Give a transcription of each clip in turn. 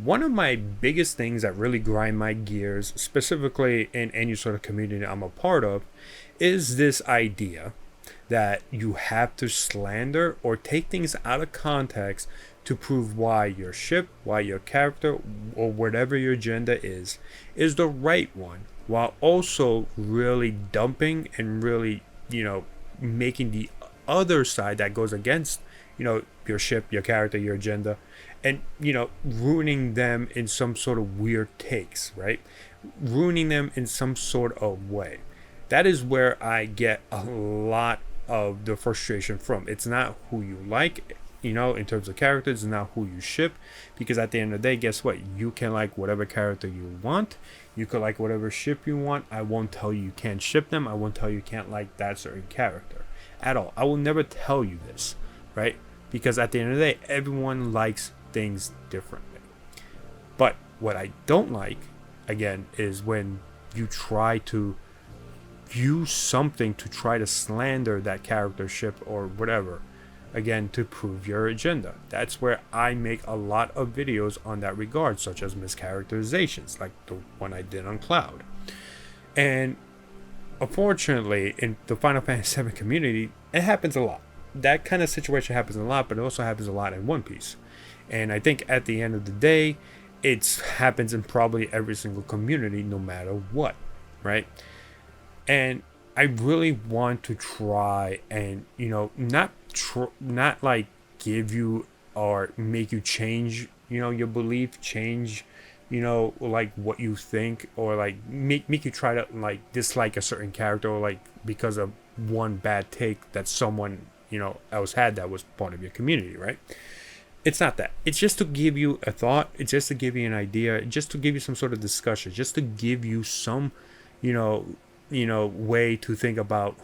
one of my biggest things that really grind my gears, specifically in any sort of community I'm a part of, is this idea that you have to slander or take things out of context to prove why your ship, why your character, or whatever your agenda is the right one, while also really dumping and really, making the other side that goes against, your ship, your character, your agenda, and, ruining them in some sort of weird takes, right? Ruining them in some sort of way. That is where I get a lot of the frustration from. It's not who you like, in terms of characters, it's not who you ship, because at the end of the day, guess what? You can like whatever character you want. You could like whatever ship you want. I won't tell you can't ship them. I won't tell you can't like that certain character at all. I will never tell you this, right? Because at the end of the day, everyone likes things differently. But what I don't like, again, is when you try to use something to try to slander that character, ship, or whatever, again, to prove your agenda. That's where I make a lot of videos on that regard, such as mischaracterizations, like the one I did on Cloud. And unfortunately, in the Final Fantasy VII community, it happens a lot. That kind of situation happens a lot, but it also happens a lot in One Piece. And I think at the end of the day, it happens in probably every single community, no matter what, right? And I really want to try and, not like give you or make you change, your belief, change, like what you think, or like make you try to like dislike a certain character, or like because of one bad take that someone, else had that was part of your community, right? It's not that. It's just to give you a thought. It's just to give you an idea. Just to give you some sort of discussion. Just to give you some, way to think about,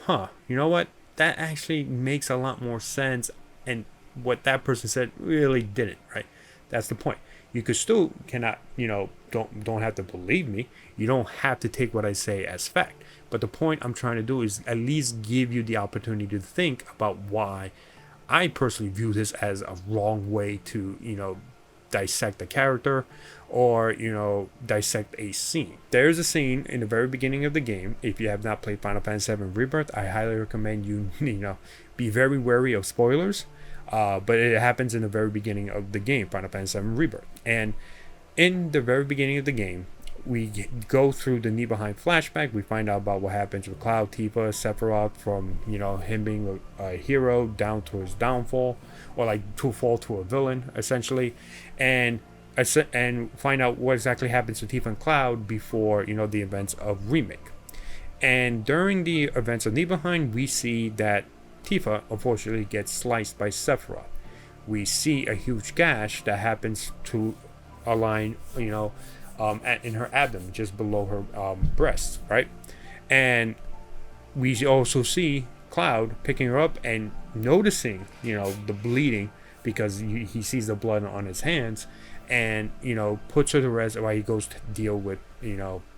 you know what? That actually makes a lot more sense. And what that person said really didn't, right? That's the point. You could still cannot, don't have to believe me. You don't have to take what I say as fact. But the point I'm trying to do is at least give you the opportunity to think about why I personally view this as a wrong way to, dissect a character or, dissect a scene. There's a scene in the very beginning of the game. If you have not played Final Fantasy VII Rebirth, I highly recommend you, be very wary of spoilers. But it happens in the very beginning of the game, Final Fantasy VII Rebirth. And in the very beginning of the game, we go through the Nibelheim flashback. We find out about what happens with Cloud, Tifa, Sephiroth, from him being a hero down to his downfall, or like to fall to a villain essentially, and find out what exactly happens to Tifa and Cloud before the events of Remake. And during the events of Nibelheim, we see that Tifa unfortunately gets sliced by Sephiroth. We see a huge gash that happens to align, in her abdomen, just below her breasts, right? And we also see Cloud picking her up and noticing, the bleeding, because he sees the blood on his hands, and puts her to rest while he goes to deal with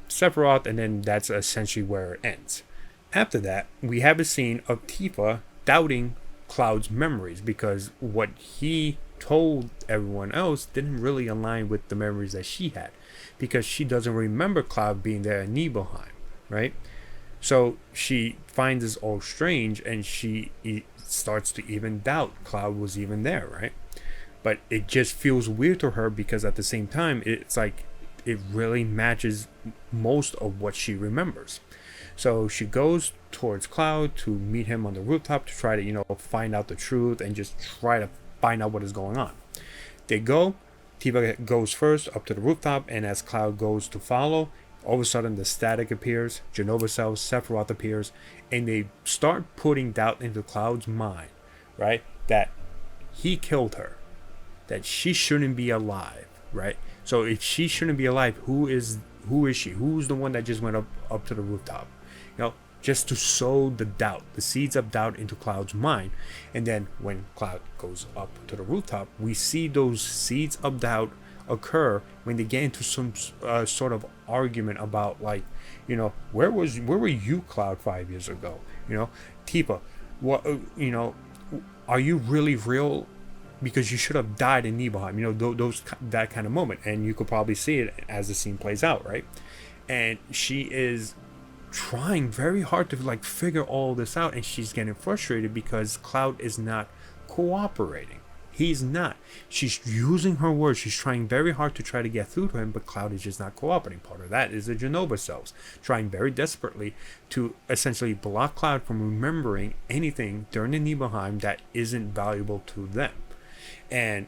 Sephiroth, and then that's essentially where it ends. After that, we have a scene of Tifa doubting Cloud's memories, because what he told everyone else didn't really align with the memories that she had, because she doesn't remember Cloud being there in Nibelheim, right? So she finds this all strange, and she starts to even doubt Cloud was even there, right? But it just feels weird to her, because at the same time, it's like it really matches most of what she remembers. So she goes towards Cloud to meet him on the rooftop to try to, find out the truth and just try to find out what is going on. They go. Tifa goes first up to the rooftop, and as Cloud goes to follow, all of a sudden the static appears, Genova cells, Sephiroth appears, and they start putting doubt into Cloud's mind, right? That he killed her, that she shouldn't be alive, right? So if she shouldn't be alive, who is she? Who's the one that just went up to the rooftop? Just to sow the doubt, the seeds of doubt into Cloud's mind. And then when Cloud goes up to the rooftop, we see those seeds of doubt occur when they get into some sort of argument about, like, where were you, Cloud, 5 years ago? Tifa, what, are you really real? because you should have died in Nibelheim. You know, those that kind of moment, and you could probably see it as the scene plays out, right? And she is trying very hard to like figure all this out, and she's getting frustrated because Cloud is not cooperating. He's not. She's using her words. She's trying very hard to try to get through to him, but Cloud is just not cooperating. Part of that is the Genova cells trying very desperately to essentially block Cloud from remembering anything during the Nibelheim that isn't valuable to them. And,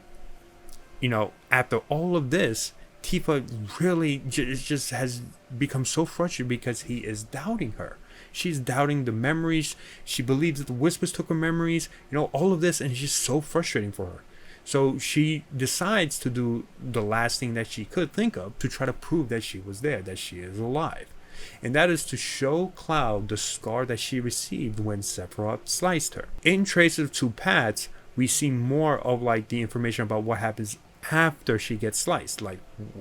you know, after all of this, Tifa really just has become so frustrated because he is doubting her. She's doubting the memories. She believes that the whispers took her memories. You know, all of this, and it's just so frustrating for her. So she decides to do the last thing that she could think of to try to prove that she was there, that she is alive. And that is to show Cloud the scar that she received when Sephiroth sliced her. In Traces of Two Paths, we see more of like the information about what happens after she gets sliced, like,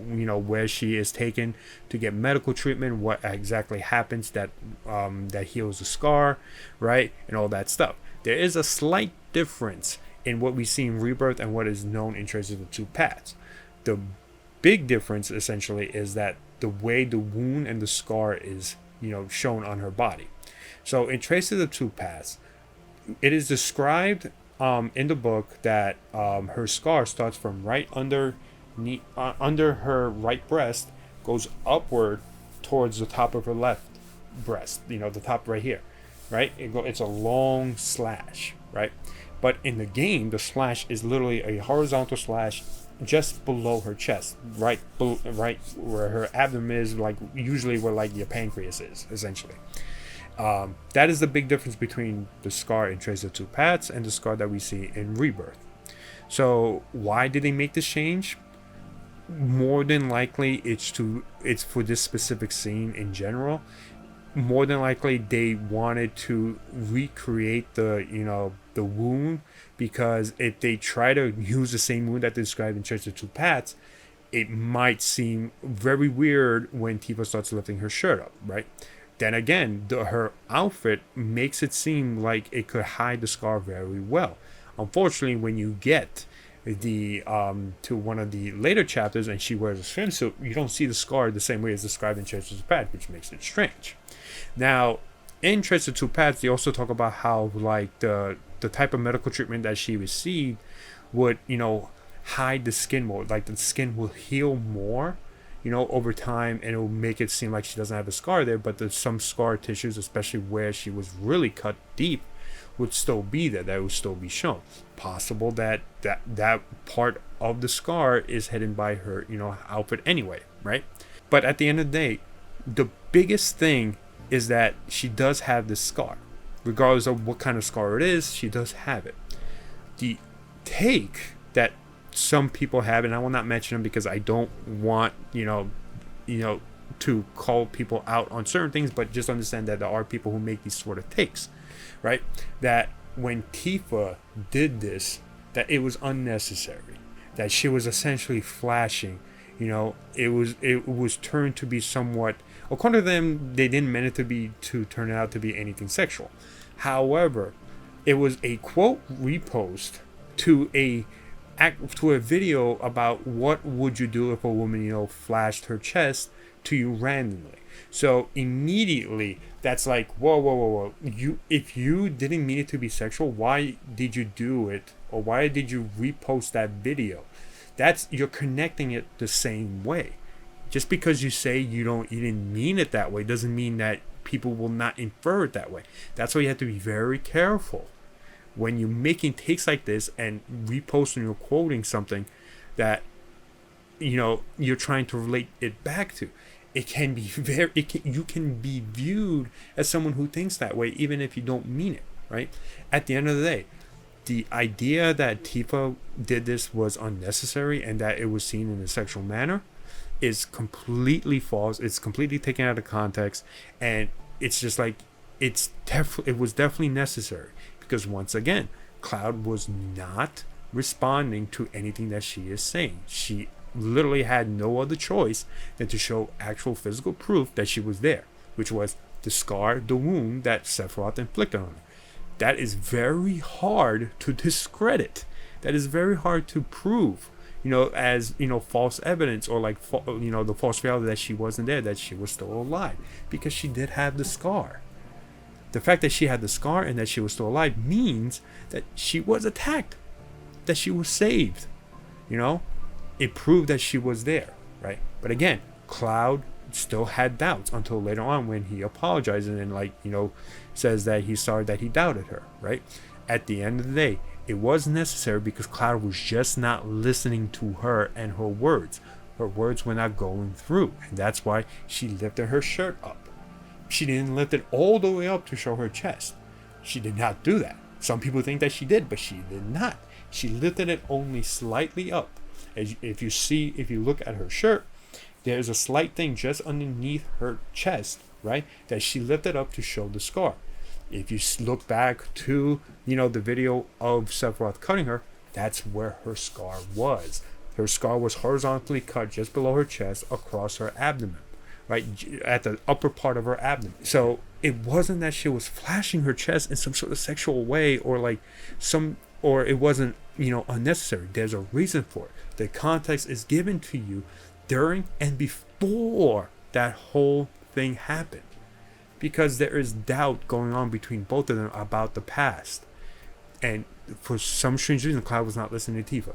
you know, where she is taken to get medical treatment, what exactly happens that heals the scar, right, and all that stuff. There is a slight difference in what we see in Rebirth and what is known in Traces of Two Paths. The big difference essentially is that the way the wound and the scar is, you know, shown on her body. So in Traces of Two Paths, it is described in the book that her scar starts from right under her right breast, goes upward towards the top of her left breast, you know, the top right here, right? It's a long slash, right? But in the game, the slash is literally a horizontal slash just below her chest, right where her abdomen is, like usually where like your pancreas is, essentially. That is the big difference between the scar in Traces of Two Paths and the scar that we see in Rebirth. So why did they make this change? More than likely, it's for this specific scene in general. More than likely, they wanted to recreate the wound, because if they try to use the same wound that they described in Traces of Two Paths, it might seem very weird when Tifa starts lifting her shirt up, right? Then again, her outfit makes it seem like it could hide the scar very well. Unfortunately, when you get to one of the later chapters and she wears a swimsuit, you don't see the scar the same way as described in Traces of Two Paths, which makes it strange. Now, in Traces of Two Paths, they also talk about how like the type of medical treatment that she received would, you know, hide the skin more. Like the skin will heal more, you know, over time, and it will make it seem like she doesn't have a scar there, but there's some scar tissues, especially where she was really cut deep, would still be there. That would still be shown. Possible that part of the scar is hidden by her, you know, outfit anyway, right? But at the end of the day, the biggest thing is that she does have this scar. Regardless of what kind of scar it is, she does have it. The take that some people have, and I will not mention them because I don't want, you know, to call people out on certain things, but just understand that there are people who make these sort of takes, right? That when Tifa did this, that it was unnecessary, that she was essentially flashing, you know, it was turned to be somewhat, according to them, they didn't mean it to turn out to be anything sexual. However, it was a quote repost to a video about what would you do if a woman, you know, flashed her chest to you randomly. So immediately that's like, whoa, if you didn't mean it to be sexual, why did you do it, or why did you repost that video? You're connecting it the same way. Just because you say you didn't mean it that way doesn't mean that people will not infer it that way. That's why you have to be very careful when you're making takes like this and reposting or quoting something that, you know, you're trying to relate it back to. It can be you can be viewed as someone who thinks that way even if you don't mean it, right? At the end of the day, the idea that Tifa did this was unnecessary and that it was seen in a sexual manner is completely false. It's completely taken out of context, and it's just like it was definitely necessary, because once again, Cloud was not responding to anything that she is saying. She literally had no other choice than to show actual physical proof that she was there, which was the scar, the wound that Sephiroth inflicted on her. That is very hard to discredit. that is very hard to prove, as, false evidence, or like, the false reality that she wasn't there, that she was still alive, because she did have the scar. The fact that she had the scar and that she was still alive means that she was attacked, that she was saved. It proved that she was there, right? But again, Cloud still had doubts until later on when he apologizes and says that he's sorry that he doubted her, right? At the end of the day, it was necessary because Cloud was just not listening to her and her words. Her words were not going through, and that's why she lifted her shirt up. She didn't lift it all the way up to show her chest. She did not do that. Some people think that she did, but she did not. She lifted it only slightly up. If you look at her shirt, there's a slight thing just underneath her chest, right, that she lifted up to show the scar. If you look back to, the video of Sephiroth cutting her, that's where her scar was. Her scar was horizontally cut just below her chest across her abdomen, right, at the upper part of her abdomen. So it wasn't that she was flashing her chest in some sort of sexual way, or it wasn't, unnecessary. There's a reason for it. The context is given to you during and before that whole thing happened, because there is doubt going on between both of them about the past. And for some strange reason, Cloud was not listening to Tifa.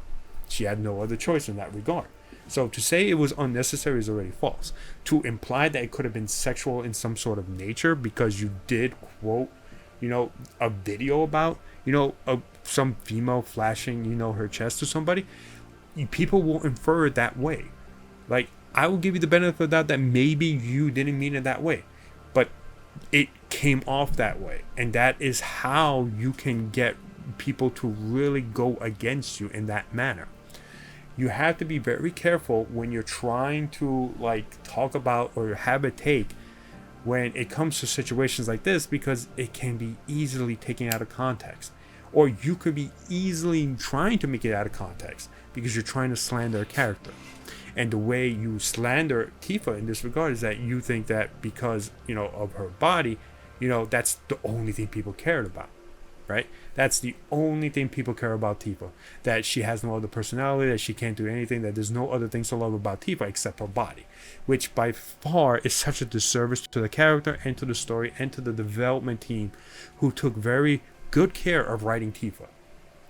She had no other choice in that regard. So to say it was unnecessary is already false. To imply that it could have been sexual in some sort of nature because you did quote, a video about, some female flashing, her chest to somebody, people will infer it that way. Like, I will give you the benefit of the doubt that maybe you didn't mean it that way, but it came off that way. And that is how you can get people to really go against you in that manner. You have to be very careful when you're trying to talk about or have a take when it comes to situations like this, because it can be easily taken out of context, or you could be easily trying to make it out of context because you're trying to slander a character. And the way you slander Tifa in this regard is that you think that because, of her body, that's the only thing people cared about, right? That's the only thing people care about Tifa. That she has no other personality, that she can't do anything, that there's no other things to love about Tifa except her body. Which by far is such a disservice to the character and to the story and to the development team who took very good care of writing Tifa,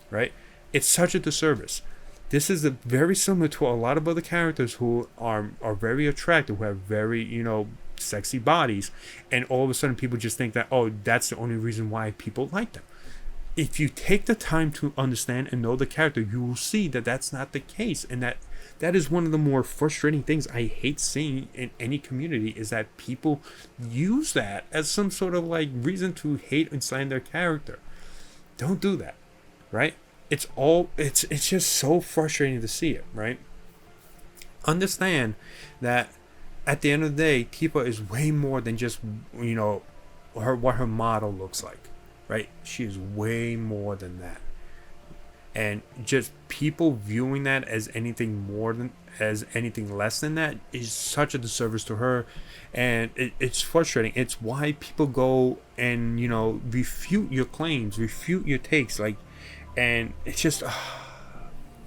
right? It's such a disservice. This is very similar to a lot of other characters who are very attractive, who have very, sexy bodies, and all of a sudden people just think that, oh, that's the only reason why people like them. If you take the time to understand and know the character, you will see that that's not the case, and that is one of the more frustrating things I hate seeing in any community, is that people use that as some sort of reason to hate and slander their character. Don't do that, right? It's just so frustrating to see it, right? Understand that at the end of the day, Tifa is way more than just, what her model looks like, right? She is way more than that. And just people viewing that as anything less than that is such a disservice to her, and it's frustrating. It's why people go and refute your claims, refute your takes, and it's just,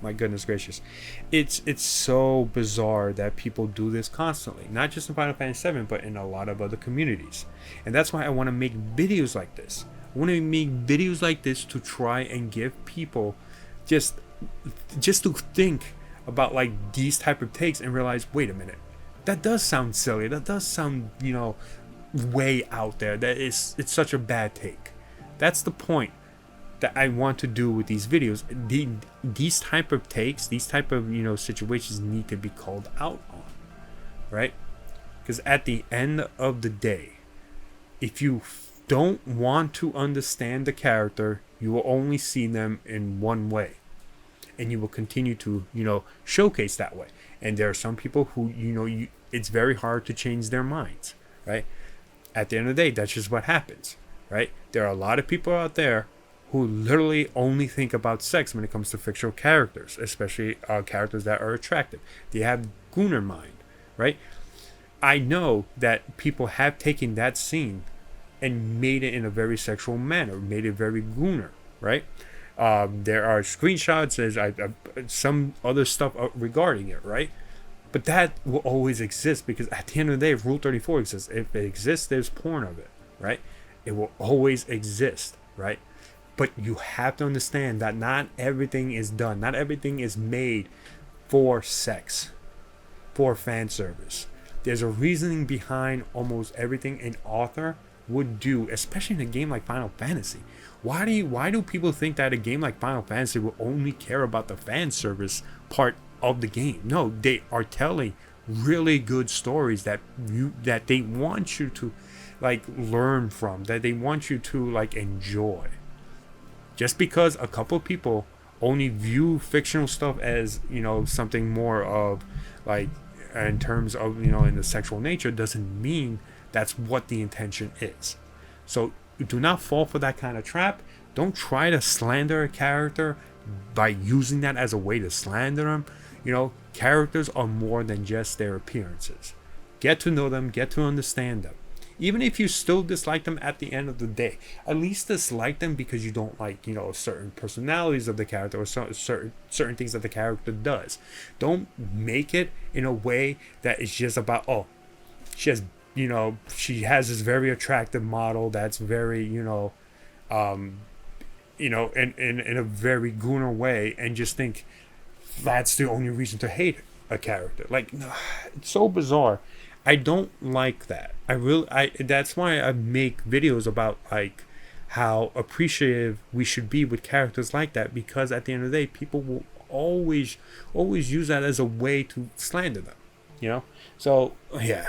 my goodness gracious, it's so bizarre that people do this constantly, not just in Final Fantasy VII, but in a lot of other communities. And that's why I want to make videos like this. I want to make videos like this to try and give people just to think about these type of takes and realize, wait a minute, that does sound silly, that does sound way out there, it's such a bad take. That's the point that I want to do with these videos. These type of takes, these type of situations need to be called out on, right? Because at the end of the day, if you don't want to understand the character, you will only see them in one way, and you will continue to showcase that way. And there are some people who it's very hard to change their minds, right? At the end of the day, that's just what happens, right? There are a lot of people out there who literally only think about sex when it comes to fictional characters, especially characters that are attractive. They have gooner mind, right? I know that people have taken that scene and made it in a very sexual manner, made it very gooner, right? There are screenshots, there's some other stuff regarding it, right? But that will always exist because at the end of the day, if Rule 34 exists, if it exists, there's porn of it, right? It will always exist, right? But you have to understand that not everything is done, not everything is made for sex, for fan service. There's a reasoning behind almost everything an author would do, especially in a game like Final Fantasy. Why do people think that a game like Final Fantasy will only care about the fan service part of the game? No, they are telling really good stories that they want you to like learn from, that they want you to like enjoy. Just because a couple of people only view fictional stuff as, you know, something more of like in terms of, you know, in the sexual nature, doesn't mean that's what the intention is. So do not fall for that kind of trap. Don't try to slander a character by using that as a way to slander them. You know, characters are more than just their appearances. Get to know them, get to understand them. Even if you still dislike them at the end of the day, at least dislike them because you don't like, you know, certain personalities of the character or certain things that the character does. Don't make it in a way that is just about, oh, she has, you know, she has this very attractive model that's very, you know, in a very gooner way, and just think that's the only reason to hate a character. Like, no, it's so bizarre. I don't like that. That's why I make videos about like how appreciative we should be with characters like that, because at the end of the day, people will always use that as a way to slander them, you know? So yeah,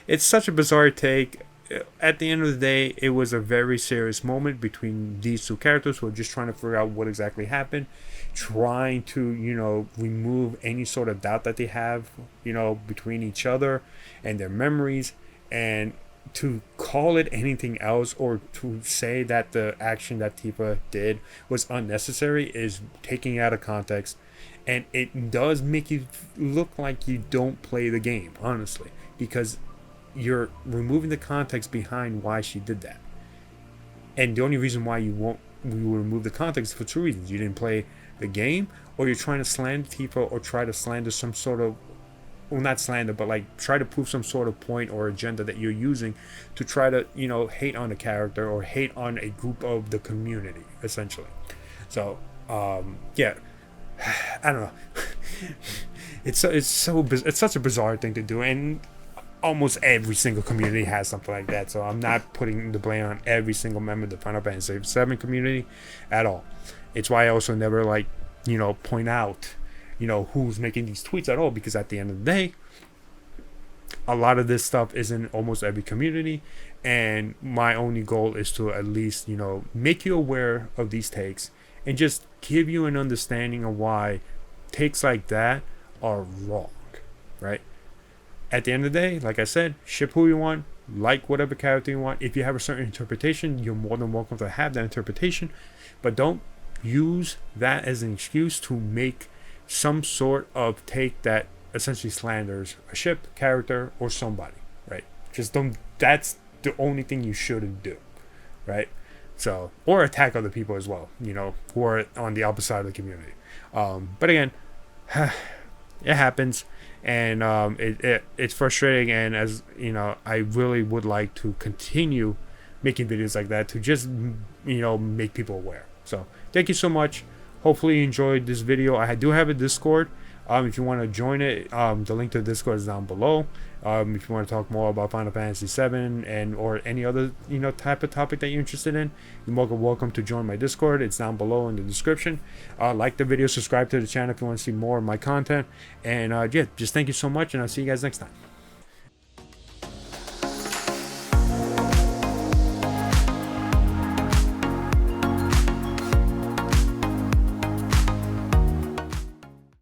it's such a bizarre take. At the end of the day, it was a very serious moment between these two characters who are just trying to figure out what exactly happened, trying to, you know, remove any sort of doubt that they have, you know, between each other and their memories. And to call it anything else, or to say that the action that Tifa did was unnecessary, is taking it out of context. And it does make you look like you don't play the game, honestly, because you're removing the context behind why she did that. And the only reason why we will remove the context is for two reasons. You didn't play the game, or you're trying to slander Tifa, or try to slander some sort of, well, not slander, but like try to prove some sort of point or agenda that you're using to try to, you know, hate on a character or hate on a group of the community, essentially. So yeah, I don't know. It's such a bizarre thing to do, and almost every single community has something like that. So I'm not putting the blame on every single member of the Final Fantasy VII community at all. It's why I also never, like, you know, point out, you know, who's making these tweets at all, because at the end of the day, a lot of this stuff is in almost every community, and my only goal is to at least, you know, make you aware of these takes and just give you an understanding of why takes like that are wrong, right? At the end of the day, like I said, ship who you want, like whatever character you want. If you have a certain interpretation, you're more than welcome to have that interpretation, but don't use that as an excuse to make some sort of take that essentially slanders a ship, character, or somebody, right? Just don't. That's the only thing you shouldn't do, right? So, or attack other people as well, you know, who are on the opposite side of the community. But again, it happens, and it's frustrating. And as you know, I really would like to continue making videos like that to just, you know, make people aware. So thank you so much. Hopefully you enjoyed this video. I do have a Discord. If you want to join it, the link to the Discord is down below. If you want to talk more about Final Fantasy VII and or any other, you know, type of topic that you're interested in, you're more than welcome to join my Discord. It's down below in the description. Like the video, subscribe to the channel if you want to see more of my content. And yeah, just thank you so much, and I'll see you guys next time.